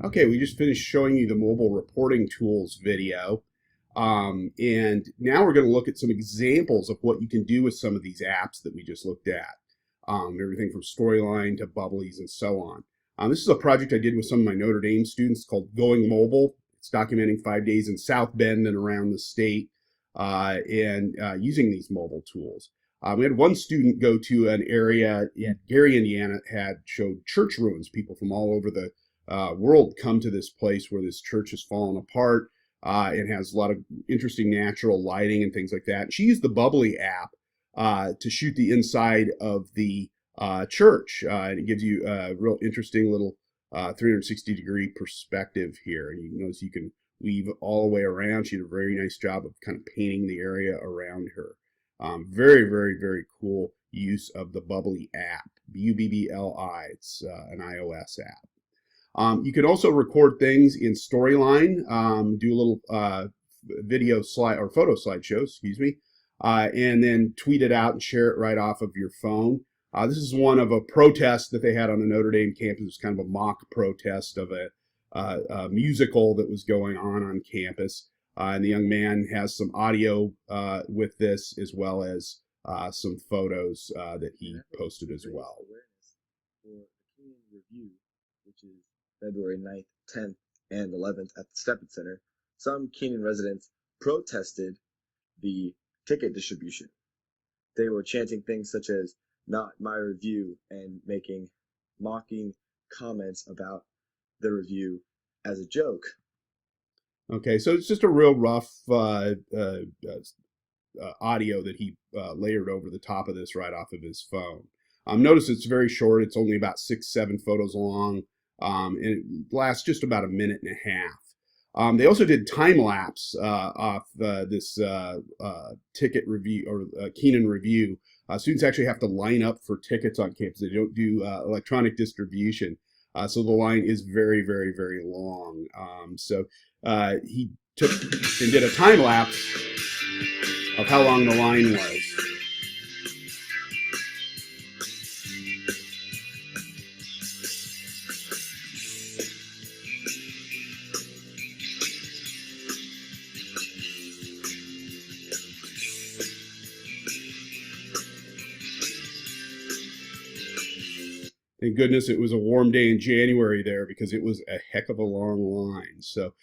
Okay, we just finished showing you the mobile reporting tools video. And now we're going to look at some examples of what you can do with some of these apps that we just looked at. Everything from Storyline to Bubblies and so on. This is a project I did with some of my Notre Dame students called Going Mobile. It's documenting 5 days in South Bend and around the state and using these mobile tools. We had one student go to an area in Gary, Indiana, had showed church ruins. People from all over the world come to this place where this church has fallen apart and has a lot of interesting natural lighting and things like that. And she used the Bubbly app to shoot the inside of the church. And it gives you a real interesting little 360-degree perspective here. And you notice you can weave all the way around. She did a very nice job of kind of painting the area around her. Very, very, very cool use of the Bubbly app, Bubbli. It's an iOS app. You can also record things in Storyline, do a little video slide or photo slideshow, excuse me, and then tweet it out and share it right off of your phone. This is one of a protest that they had on the Notre Dame campus. It was kind of a mock protest of a musical that was going on campus. And the young man has some audio with this as well as some photos that he posted as well. For the Keenan Review, which is February 9th, 10th, and 11th at the Steppen Center, some Keenan residents protested the ticket distribution. They were chanting things such as "not my review" and making mocking comments about the review as a joke. Okay, so it's just a real rough audio that he layered over the top of this right off of his phone. Notice it's very short. It's only about 6-7 photos long, and it lasts just about a minute and a half. They also did time lapse off this ticket review or Keenan review. Students actually have to line up for tickets on campus. They don't do electronic distribution. So the line is very, very, very long. So he took and did a time lapse of how long the line was. Thank goodness it was a warm day in January there because it was a heck of a long line. So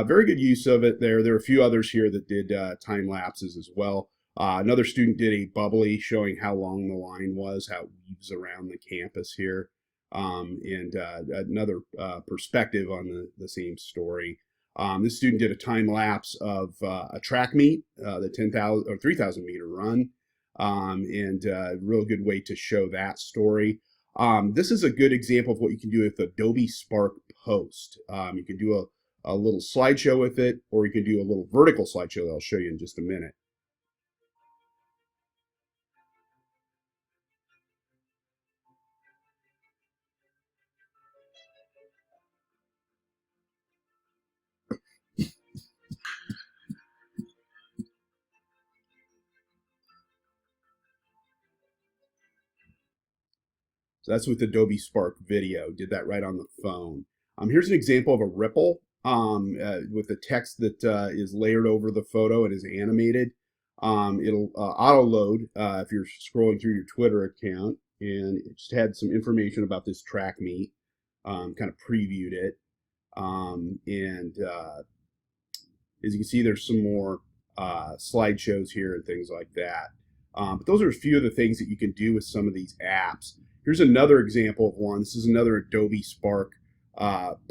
very good use of it there. There are a few others here that did time lapses as well. Another student did a Bubbly showing how long the line was, how it weaves around the campus here. And another perspective on the same story. This student did a time lapse of a track meet, the 10,000 or 3,000 meter run, and a real good way to show that story. This is a good example of what you can do with Adobe Spark Post. You can do a little slideshow with it, or you can do a little vertical slideshow that I'll show you in just a minute. So that's with Adobe Spark Video. Did that right on the phone. Here's an example of a ripple with the text that is layered over the photo and is animated. It'll auto load if you're scrolling through your Twitter account, and it just had some information about this track meet. Kind of previewed it, and as you can see, there's some more slideshows here and things like that. But those are a few of the things that you can do with some of these apps. Here's another example of one. This is another Adobe Spark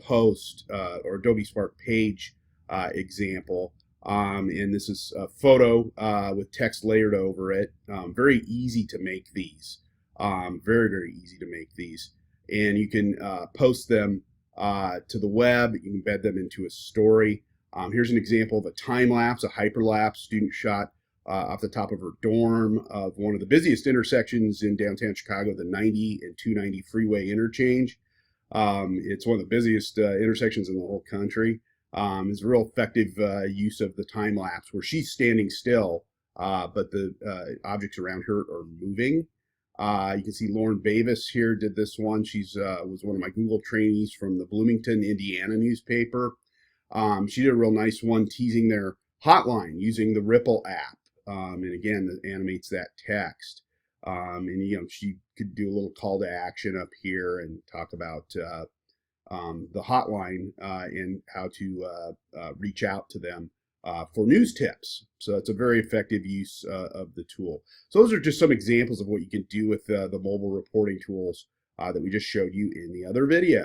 post or Adobe Spark page example. And this is a photo with text layered over it. Very easy to make these. Very, very easy to make these. And you can post them to the web. You can embed them into a story. Here's an example of a time lapse, a hyperlapse student shot off the top of her dorm of one of the busiest intersections in downtown Chicago, the 90 and 290 freeway interchange. It's one of the busiest intersections in the whole country. It's a real effective use of the time lapse where she's standing still, but the objects around her are moving. You can see Lauren Bavis here did this one. She's was one of my Google trainees from the Bloomington, Indiana newspaper. She did a real nice one teasing their hotline using the Ripple app. And again, that animates that text. And she could do a little call to action up here and talk about the hotline and how to reach out to them for news tips. So it's a very effective use of the tool. So those are just some examples of what you can do with the mobile reporting tools that we just showed you in the other video.